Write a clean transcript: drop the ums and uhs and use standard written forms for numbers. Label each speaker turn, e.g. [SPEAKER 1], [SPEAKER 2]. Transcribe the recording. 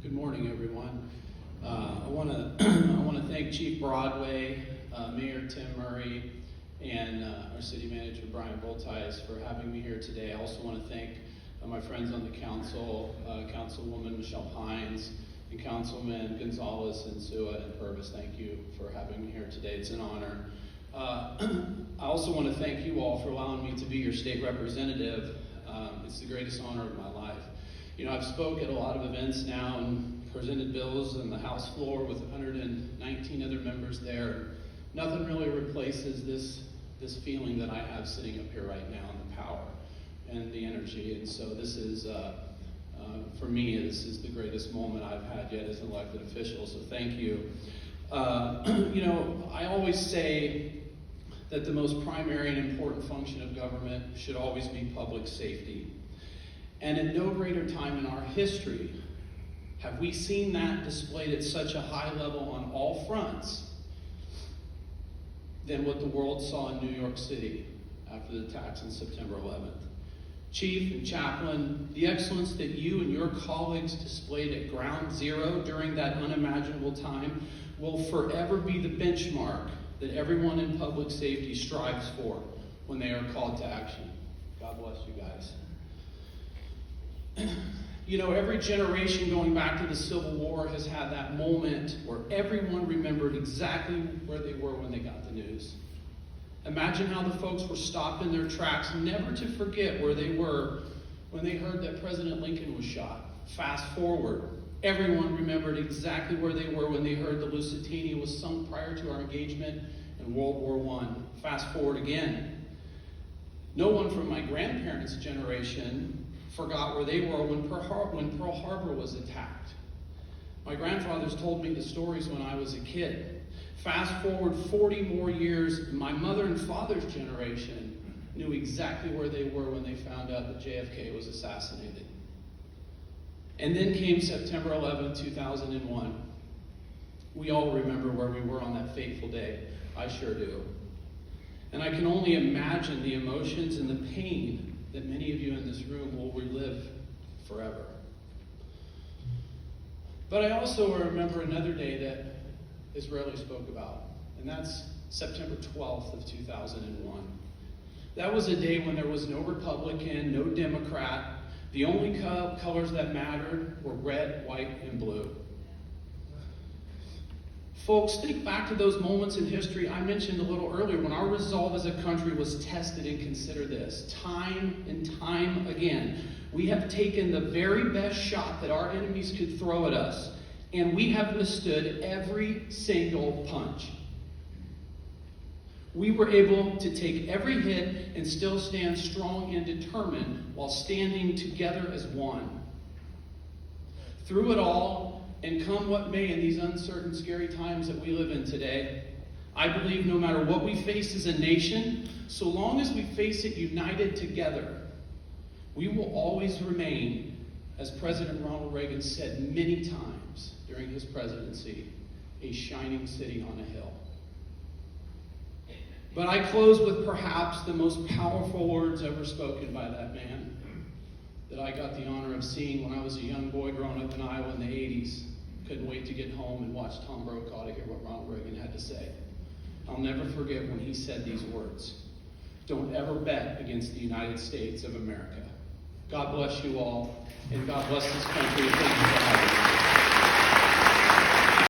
[SPEAKER 1] Good morning, everyone. I want to thank Chief Broadway, Mayor Tim Murray, and our City Manager Brian Voltice for having me here today. I also want to thank my friends on the council, Councilwoman Michelle Hines, and Councilman Gonzalez and Sua and Purvis. Thank you for having me here today. It's an honor. I also want to thank you all for allowing me to be your state representative. It's the greatest honor of my life. You know, I've spoke at a lot of events now and presented bills on the House floor with 119 other members there. Nothing really replaces this feeling that I have sitting up here right now, and the power and the energy. And so this is, for me, this is the greatest moment I've had yet as an elected official, so thank you. You know, I always say that the most primary and important function of government should always be public safety. And at no greater time in our history have we seen that displayed at such a high level on all fronts than what the world saw in New York City after the attacks on September 11th. Chief and Chaplain, the excellence that you and your colleagues displayed at Ground Zero during that unimaginable time will forever be the benchmark that everyone in public safety strives for when they are called to action. God bless you guys. You know, every generation going back to the Civil War has had that moment where everyone remembered exactly where they were when they got the news. Imagine how the folks were stopped in their tracks, never to forget where they were when they heard that President Lincoln was shot. Fast forward, everyone remembered exactly where they were when they heard the Lusitania was sunk prior to our engagement in World War I. Fast forward again. No one from my grandparents' generation forgot where they were when Pearl Harbor was attacked. My grandfathers told me the stories when I was a kid. Fast forward 40 more years, my mother and father's generation knew exactly where they were when they found out that JFK was assassinated. And then came September 11, 2001. We all remember where we were on that fateful day. I sure do. And I can only imagine the emotions and the pain that many of you in this room will relive forever. But I also remember another day that Israeli spoke about, and that's September 12th of 2001. That was a day when there was no Republican, no Democrat. The only colors that mattered were red, white, and blue. Folks, think back to those moments in history I mentioned a little earlier when our resolve as a country was tested, and consider this. Time and time again, we have taken the very best shot that our enemies could throw at us, and we have withstood every single punch. We were able to take every hit and still stand strong and determined while standing together as one. Through it all, and come what may in these uncertain, scary times that we live in today, I believe no matter what we face as a nation, so long as we face it united together, we will always remain, as President Ronald Reagan said many times during his presidency, a shining city on a hill. But I close with perhaps the most powerful words ever spoken by that man that I got the honor of seeing when I was a young boy growing up in Iowa in the 80s. Couldn't wait to get home and watch Tom Brokaw to hear what Ronald Reagan had to say. I'll never forget when he said these words: "Don't ever bet against the United States of America." God bless you all, and God bless this country. Thank you for having me.